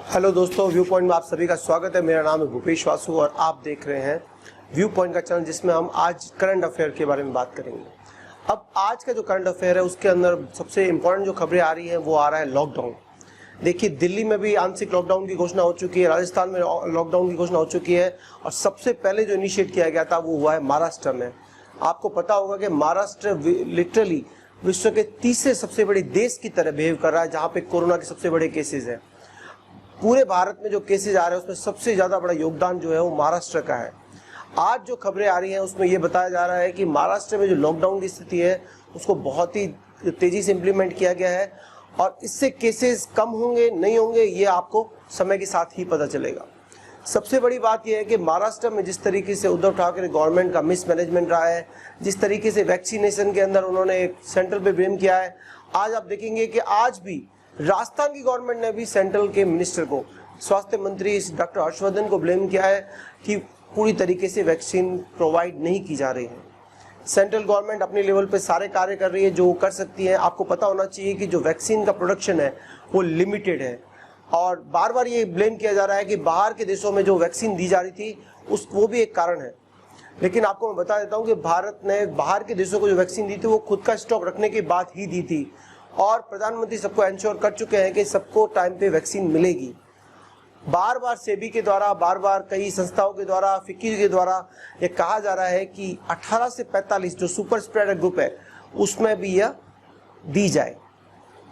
Hello दोस्तों, view point में आप सभी का स्वागत है। मेरा नाम है भूपेश वासु और आप देख रहे हैं व्यू पॉइंट का चैनल, जिसमें हम आज करंट अफेयर के बारे में बात करेंगे। अब आज का जो करंट अफेयर है उसके अंदर सबसे इम्पोर्टेंट जो खबरें आ रही हैं वो आ रहा है लॉकडाउन। देखिए, दिल्ली में भी आंशिक लॉकडाउन की घोषणा हो चुकी है, राजस्थान में लॉकडाउन की घोषणा हो चुकी है और सबसे पहले जो इनिशिएट किया गया था वो हुआ है महाराष्ट्र में। आपको पता होगा कि महाराष्ट्र लिटरली विश्व के तीसरे सबसे बड़े देश की तरह बिहेव कर रहा है, जहाँ पे कोरोना के सबसे बड़े केसेज हैं। पूरे भारत में जो केसेज आ रहे हैं उसमें सबसे ज़्यादा बड़ा योगदान जो है वो महाराष्ट्र का है। आज जो खबरें आ रही हैं उसमें ये बताया जा रहा है कि महाराष्ट्र में जो लॉकडाउन की स्थिति है उसको बहुत ही तेज़ी से इम्प्लीमेंट किया गया है और इससे केसेस कम होंगे नहीं होंगे ये आपको समय के साथ ही पता चलेगा। सबसे बड़ी बात यह है कि महाराष्ट्र में जिस तरीके से उद्धव ठाकरे गवर्नमेंट का मिसमैनेजमेंट रहा है, जिस तरीके से वैक्सीनेशन के अंदर उन्होंने सेंट्रल पे ब्लेम किया है, आज आप देखेंगे कि आज भी राजस्थान की गवर्नमेंट ने भी सेंट्रल के मिनिस्टर को, स्वास्थ्य मंत्री डॉक्टर हर्षवर्धन को ब्लेम किया है कि पूरी तरीके से वैक्सीन प्रोवाइड नहीं की जा रही है। सेंट्रल गवर्नमेंट अपने लेवल पे सारे कार्य कर रही है जो कर सकती है। आपको पता होना चाहिए कि जो वैक्सीन का प्रोडक्शन है वो लिमिटेड है और बार बार ये ब्लेम किया जा रहा है कि बाहर के देशों में जो वैक्सीन दी जा रही थी वो भी एक कारण है। लेकिन आपको मैं बता देता हूँ कि भारत ने बाहर के देशों को जो वैक्सीन दी थी वो खुद का स्टॉक रखने के बाद ही दी थी और प्रधानमंत्री सबको इंश्योर कर चुके हैं कि सबको टाइम पे वैक्सीन मिलेगी। बार बार सेबी के द्वारा, बार बार कई संस्थाओं के द्वारा, फिक्की के द्वारा ये कहा जा रहा है कि 18 से 45 जो सुपर स्प्रेडर ग्रुप है उसमें भी यह दी जाए।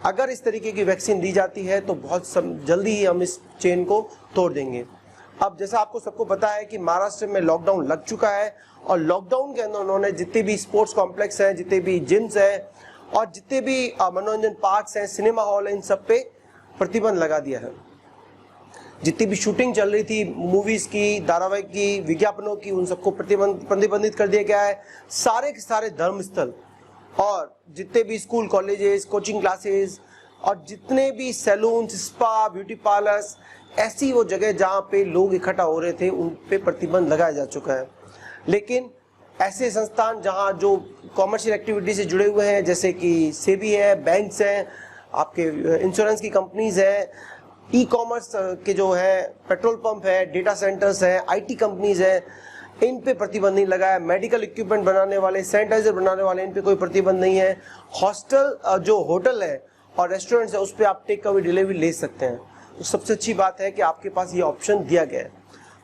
अगर इस तरीके की वैक्सीन दी जाती है तो बहुत जल्दी ही हम इस चेन को तोड़ देंगे। अब जैसा आपको सबको पता है कि महाराष्ट्र में लॉकडाउन लग चुका है और लॉकडाउन के अंदर उन्होंने जितने भी स्पोर्ट्स कॉम्प्लेक्स हैं, जितने भी जिम्स हैं और जितने भी मनोरंजन पार्क्स हैं, सिनेमा हॉल हैं, इन सब पे प्रतिबंध लगा दिया है। जितनी भी शूटिंग चल रही थी मूवीज की, धारावाहिक की, विज्ञापनों की, उन सबको प्रतिबंधित कर दिया गया है। सारे के सारे धर्मस्थल और जितने भी स्कूल, कॉलेजेस, कोचिंग क्लासेस और जितने भी सैलून, स्पा, ब्यूटी पार्लर्स, ऐसी वो जगह जहाँ पे लोग इकट्ठा हो रहे थे उन पे प्रतिबंध लगाया जा चुका है। लेकिन ऐसे संस्थान जहाँ जो कॉमर्शियल एक्टिविटी से जुड़े हुए हैं, जैसे कि सेबी है, बैंक्स हैं, आपके इंश्योरेंस की कंपनीज हैं, ई कॉमर्स के जो है पेट्रोल पंप है, डेटा सेंटर्स हैं, आईटी कंपनीज हैं, इन पे प्रतिबंध नहीं लगा है। मेडिकल इक्विपमेंट बनाने वाले, सैनिटाइजर बनाने वाले, इन पे कोई प्रतिबंध नहीं है। हॉस्टल जो होटल है और रेस्टोरेंट्स है उस पर आप टेक अवे डिलीवरी ले सकते हैं। तो सबसे अच्छी बात है कि आपके पास ये ऑप्शन दिया गया है।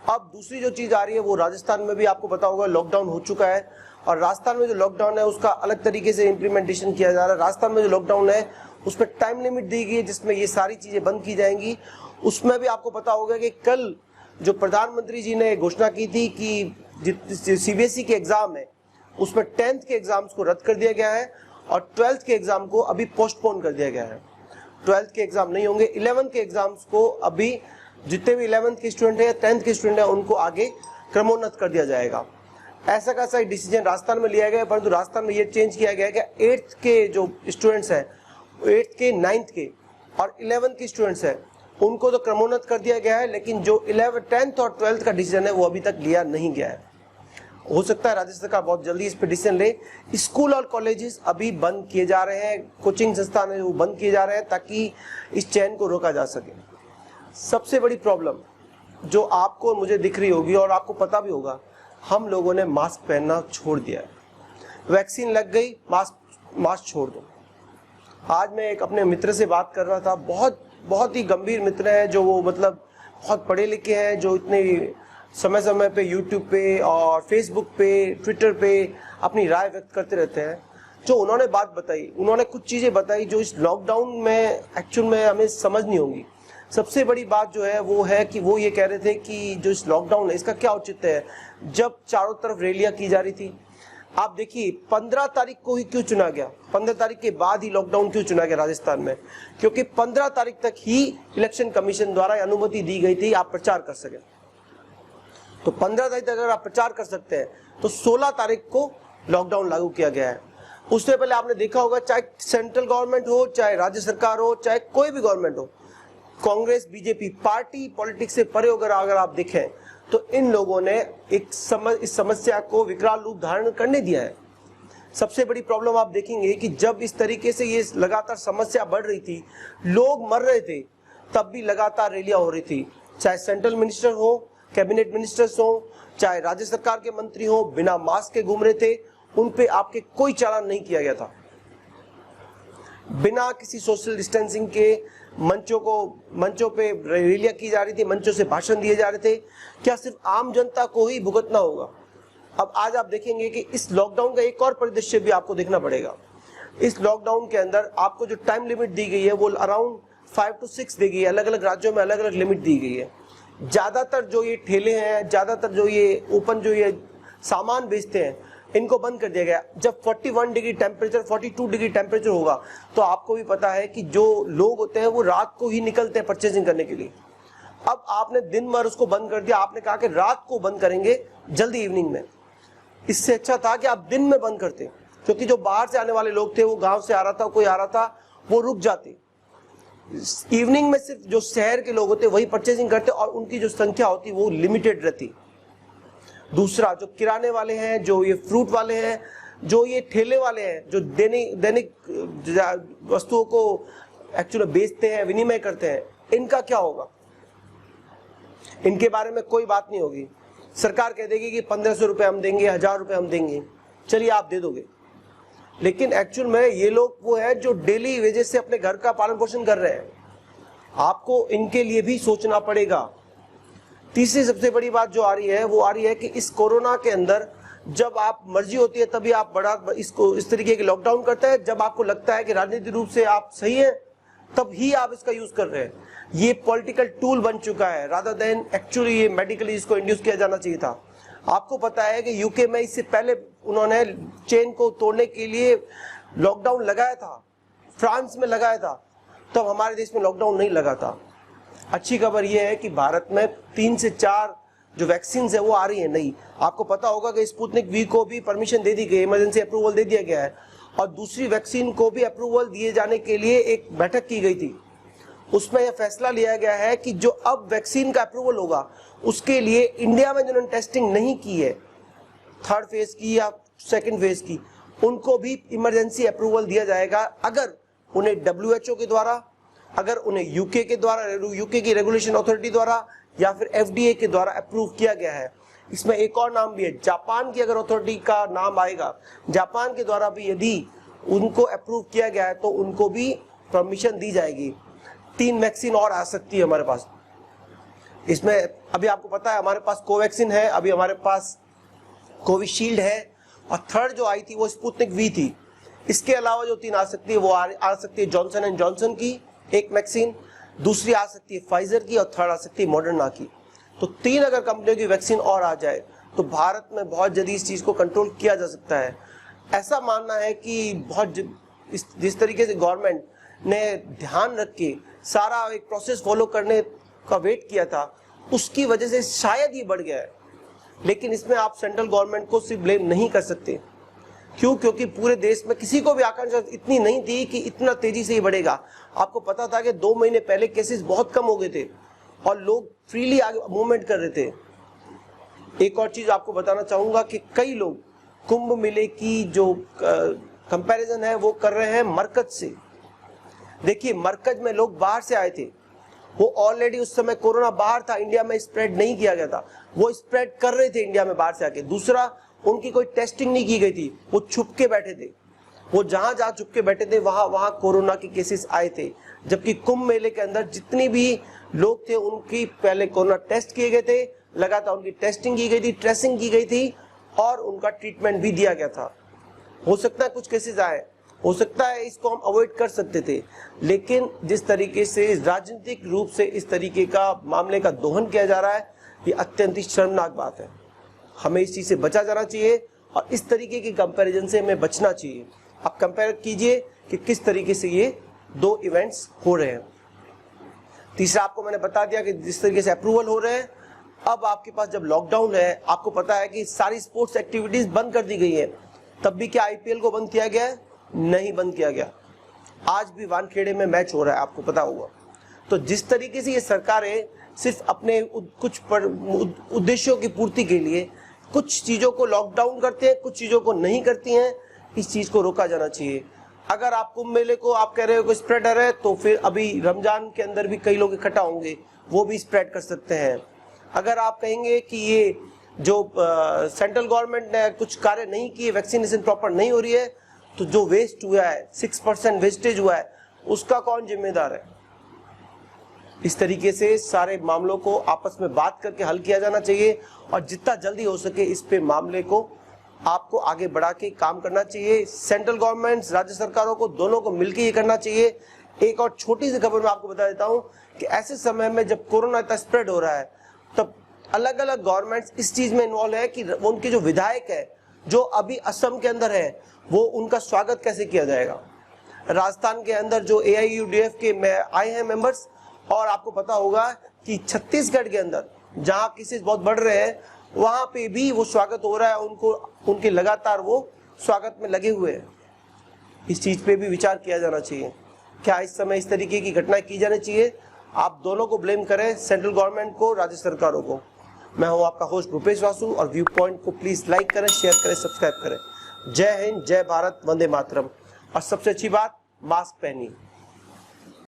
अब दूसरी जो चीज़ आ रही है वो राजस्थान में भी आपको पता होगा लॉकडाउन हो चुका है और राजस्थान में जो लॉकडाउन है उसका अलग तरीके से इम्प्लीमेंटेशन किया जा रहा है। राजस्थान में जो लॉकडाउन है उस पर टाइम लिमिट दी गई है जिसमें ये सारी चीज़ें बंद की जाएंगी। उसमें भी आपको पता होगा कि कल जो प्रधानमंत्री जी ने घोषणा की थी कि सीबीएसई के एग्जाम है उसमें 10th के एग्जाम्स को रद्द कर दिया गया है और 12th के एग्जाम को अभी पोस्टपोन कर दिया गया है। 12th के एग्जाम नहीं होंगे, 11th के एग्जाम्स को अभी जितने भी 11th के स्टूडेंट है, 10th के स्टूडेंट है, उनको आगे क्रमोन्नत कर दिया जाएगा। ऐसा का एक डिसीजन राजस्थान में लिया गया, परंतु राजस्थान में ये चेंज किया गया है कि 8th के जो स्टूडेंट्स हैं, 8th के, 9th के और 11th के स्टूडेंट्स हैं उनको तो क्रमोन्नत कर दिया गया है, लेकिन जो 11th, 10th और 12th का डिसीजन है वो अभी तक लिया नहीं गया है। हो सकता है राज्य सरकार बहुत जल्दी इस पर डिसीजन ले। स्कूल और कॉलेजेस अभी बंद किए जा रहे हैं, कोचिंग संस्थान है वो बंद किए जा रहे हैं ताकि इस चैन को रोका जा सके। सबसे बड़ी प्रॉब्लम जो आपको मुझे दिख रही होगी और आपको पता भी होगा, हम लोगों ने मास्क पहनना छोड़ दिया है। वैक्सीन लग गई, मास्क छोड़ दो। आज मैं एक अपने मित्र से बात कर रहा था, बहुत ही गंभीर मित्र है, जो वो मतलब बहुत पढ़े लिखे हैं, जो इतने समय समय पे यूट्यूब पे और फेसबुक पे, ट्विटर पे अपनी राय व्यक्त करते रहते हैं। जो उन्होंने बात बताई, उन्होंने कुछ चीज़ें बताई जो इस लॉकडाउन में एक्चुअल में हमें समझ नहीं होंगी। सबसे बड़ी बात जो है वो है कि वो ये कह रहे थे कि जो इस लॉकडाउन है इसका क्या औचित्य है, जब चारों तरफ रैलियां की जा रही थी। आप देखिए 15 तारीख को ही क्यों चुना गया, 15 तारीख के बाद ही लॉकडाउन क्यों चुना गया राजस्थान में, क्योंकि 15 तारीख तक ही इलेक्शन कमीशन द्वारा अनुमति दी गई थी आप प्रचार कर सके। तो 15 तारीख तक अगर आप प्रचार कर सकते हैं तो 16 तारीख को लॉकडाउन लागू किया गया है। उससे पहले आपने देखा होगा, चाहे सेंट्रल गवर्नमेंट हो, चाहे राज्य सरकार हो, चाहे कोई भी गवर्नमेंट हो, कांग्रेस, बीजेपी, पार्टी पॉलिटिक्स से परे अगर आप देखें तो इन लोगों ने इस समस्या को विकराल रूप धारण करने दिया है। सबसे बड़ी प्रॉब्लम आप देखेंगे कि जब इस तरीके से ये लगातार समस्या बढ़ रही थी, लोग मर रहे थे, तब भी लगातार रैलियां हो रही थी, चाहे सेंट्रल मिनिस्टर हो, कैबिनेट मिनिस्टर्स हो, चाहे राज्य सरकार के मंत्री हो, बिना मास्क के घूम रहे थे, उन पे आपके कोई चालान नहीं किया गया था। बिना किसी सोशल डिस्टेंसिंग के मंचों पे रैलियां की जा रही थी, मंचों से भाषण दिए जा रहे थे। क्या सिर्फ आम जनता को ही भुगतना होगा? अब आज आप देखेंगे कि इस लॉकडाउन का एक और परिदृश्य भी आपको देखना पड़ेगा। इस लॉकडाउन के अंदर आपको जो टाइम लिमिट दी गई है वो अराउंड 5 to 6 दी गई है। अलग अलग राज्यों में अलग अलग लिमिट दी गई है। ज्यादातर जो ये ठेले हैं, ज्यादातर जो ये ओपन जो ये सामान बेचते हैं, इनको बंद कर दिया गया। जब 41 डिग्री टेम्परेचर, 42 डिग्री टेम्परेचर होगा तो आपको भी पता है कि जो लोग होते हैं वो रात को ही निकलते हैं परचेजिंग करने के लिए। अब आपने दिन भर उसको बंद कर दिया, आपने कहा कि रात को बंद करेंगे, जल्दी इवनिंग में। इससे अच्छा था कि आप दिन में बंद करते, क्योंकि जो बाहर से आने वाले लोग थे, वो गांव से आ रहा था, कोई आ रहा था, वो रुक जाते। इवनिंग में सिर्फ जो शहर के लोग होते वही परचेजिंग करते और उनकी जो संख्या होती वो लिमिटेड रहती। दूसरा, जो किराने वाले हैं, जो ये फ्रूट वाले हैं, जो ये ठेले वाले हैं, जो दैनिक वस्तुओं को एक्चुअली बेचते हैं, विनिमय करते हैं, इनका क्या होगा? इनके बारे में कोई बात नहीं होगी। सरकार कह देगी कि 1500 रुपये हम देंगे, 1000 रुपये हम देंगे, चलिए आप दे दोगे। लेकिन एक्चुअल में ये लोग वो है जो डेली वेजेस से अपने घर का पालन पोषण कर रहे हैं। आपको इनके लिए भी सोचना पड़ेगा। तीसरी सबसे बड़ी बात जो आ रही है वो आ रही है कि इस कोरोना के अंदर जब आप मर्जी होती है तभी आप बड़ा इसको इस तरीके के लॉकडाउन करते हैं। जब आपको लगता है कि राजनीतिक रूप से आप सही है तब ही आप इसका यूज कर रहे हैं। ये पॉलिटिकल टूल बन चुका है रादर देन एक्चुअली ये मेडिकली इसको इंड्यूस किया जाना चाहिए था। आपको पता है कि यूके में इससे पहले उन्होंने चेन को तोड़ने के लिए लॉकडाउन लगाया था, फ्रांस में लगाया था, तब हमारे देश में लॉकडाउन नहीं लगा था। अच्छी खबर यह है कि भारत में 3 से 4 जो वैक्सीन है वो आ रही है नई। आपको पता होगा कि स्पुतनिक वी को भी परमिशन दे दी गई, इमरजेंसी अप्रूवल दे दिया गया है और दूसरी वैक्सीन को भी अप्रूवल दिए जाने के लिए एक बैठक की गई थी। उसमें यह फैसला लिया गया है कि जो अब वैक्सीन का अप्रूवल होगा उसके लिए इंडिया में जिन्होंने टेस्टिंग नहीं की है, 3rd फेज की या 2nd फेज की, उनको भी इमरजेंसी अप्रूवल दिया जाएगा अगर उन्हें WHO के द्वारा, अगर उन्हें यूके के द्वारा, यूके की रेगुलेशन अथॉरिटी द्वारा या फिर FDA के द्वारा अप्रूव किया गया है। इसमें एक और नाम भी है, जापान की अगर अथॉरिटी का नाम आएगा, जापान के द्वारा भी यदि उनको अप्रूव किया गया है तो उनको भी परमिशन दी जाएगी। 3 वैक्सीन और आ सकती है हमारे पास। इसमें अभी आपको पता है हमारे पास कोवैक्सीन है, अभी हमारे पास कोविशील्ड है और 3rd जो आई थी वो स्पुतनिक वी थी। इसके अलावा जो 3 आ सकती है वो आ सकती है जॉनसन एंड जॉनसन की एक वैक्सीन, दूसरी आ सकती है फाइजर की और 3rd आ सकती है मॉडर्ना की। तो 3 अगर कंपनियों की वैक्सीन और आ जाए तो भारत में बहुत जल्दी इस चीज को कंट्रोल किया जा सकता है। ऐसा मानना है कि बहुत जिस तरीके से गवर्नमेंट ने ध्यान रख के सारा एक प्रोसेस फॉलो करने का वेट किया था उसकी वजह से शायद ये बढ़ गया है। लेकिन इसमें आप सेंट्रल गवर्नमेंट को सिर्फ ब्लेम नहीं कर सकते। क्यों? क्योंकि पूरे देश में किसी को भी आकांक्षा इतनी नहीं थी कि इतना तेजी से ही बढ़ेगा। आपको पता था कि 2 महीने पहले केसेस बहुत कम हो गए थे और लोग फ्रीली आगे मूवमेंट कर रहे थे। एक और चीज आपको बताना चाहूंगा कि कई लोग कुंभ मेले की जो कंपैरिजन है वो कर रहे हैं मरकज से। देखिए, मरकज में लोग बाहर से आए थे, वो ऑलरेडी उस समय कोरोना बाहर था, इंडिया में स्प्रेड नहीं किया गया था, वो स्प्रेड कर रहे थे इंडिया में बाहर से आके। दूसरा, उनकी कोई टेस्टिंग नहीं की गई थी, वो छुप के बैठे थे, वो जहां जहां छुप के बैठे थे वहां कोरोना के केसेस आए थे। जबकि कुंभ मेले के अंदर जितनी भी लोग थे उनकी पहले कोरोना टेस्ट किए गए थे, लगातार उनकी टेस्टिंग की गई थी, ट्रेसिंग की गई थी और उनका ट्रीटमेंट भी दिया गया था। हो सकता है कुछ केसेस आए, हो सकता है इसको हम अवॉइड कर सकते थे, लेकिन जिस तरीके से राजनीतिक रूप से इस तरीके का मामले का दोहन किया जा रहा है ये अत्यंत ही शर्मनाक बात है। हमें इस चीज से बचा जाना चाहिए और इस तरीके की कंपैरिजन से हमें बचना चाहिए। आप कंपेयर कीजिए कि किस तरीके से ये 2 इवेंट्स हो रहे हैं। तीसरा, आपको मैंने बता दिया कि जिस तरीके से अप्रूवल हो रहे हैं। अब आपके पास जब लॉकडाउन है, आपको पता है कि सारी स्पोर्ट्स एक्टिविटीज बंद कर दी गई है। तब भी क्या IPL को बंद किया गया है? नहीं बंद किया गया। आज भी वानखेड़े में मैच हो रहा है, आपको पता होगा। तो जिस तरीके से ये सरकारें सिर्फ अपने कुछ उद्देश्यों की पूर्ति के लिए कुछ चीजों को लॉकडाउन करते हैं, कुछ चीजों को नहीं करती हैं, इस चीज को रोका जाना चाहिए। अगर आप कुंभ मेले को आप कह रहे हो कि स्प्रेडर है, तो फिर अभी रमजान के अंदर भी कई लोग इकट्ठा होंगे, वो भी स्प्रेड कर सकते हैं। अगर आप कहेंगे कि ये जो सेंट्रल गवर्नमेंट ने कुछ कार्य नहीं किए, वैक्सीनेशन प्रॉपर नहीं हो रही है, तो जो वेस्ट हुआ है 6% वेस्टेज हुआ है, उसका कौन जिम्मेदार है? इस तरीके से सारे मामलों को आपस में बात करके हल किया जाना चाहिए और जितना जल्दी हो सके इस पे मामले को आपको आगे बढ़ा के काम करना चाहिए। सेंट्रल गवर्नमेंट, राज्य सरकारों को, दोनों को मिलकर ये करना चाहिए। एक और छोटी सी खबर मैं आपको बता देता हूं कि ऐसे समय में जब कोरोना इतना स्प्रेड हो रहा है, तब अलग अलग गवर्नमेंट्स इस चीज में इन्वॉल्व है कि उनके जो विधायक है, जो अभी असम के अंदर है, वो उनका स्वागत कैसे किया जाएगा। राजस्थान के अंदर जो AIUDF के आए हैं मेंबर्स, और आपको पता होगा कि छत्तीसगढ़ के अंदर जहां केसेस बहुत बढ़ रहे हैं, वहां पे भी वो स्वागत हो रहा है, उनके लगातार वो स्वागत में लगे हुए हैं। इस चीज पे भी विचार किया जाना चाहिए। क्या इस समय इस तरीके की घटनाएं की जानी चाहिए? आप दोनों को ब्लेम करें, सेंट्रल गवर्नमेंट को, राज्य सरकारों को। मैं हूं आपका होस्ट भूपेश वासु, और व्यू पॉइंट को प्लीज लाइक करें, शेयर करें, सब्सक्राइब करें। जय हिंद, जय भारत, वंदे मातरम। और सबसे अच्छी बात, मास्क पहनिए।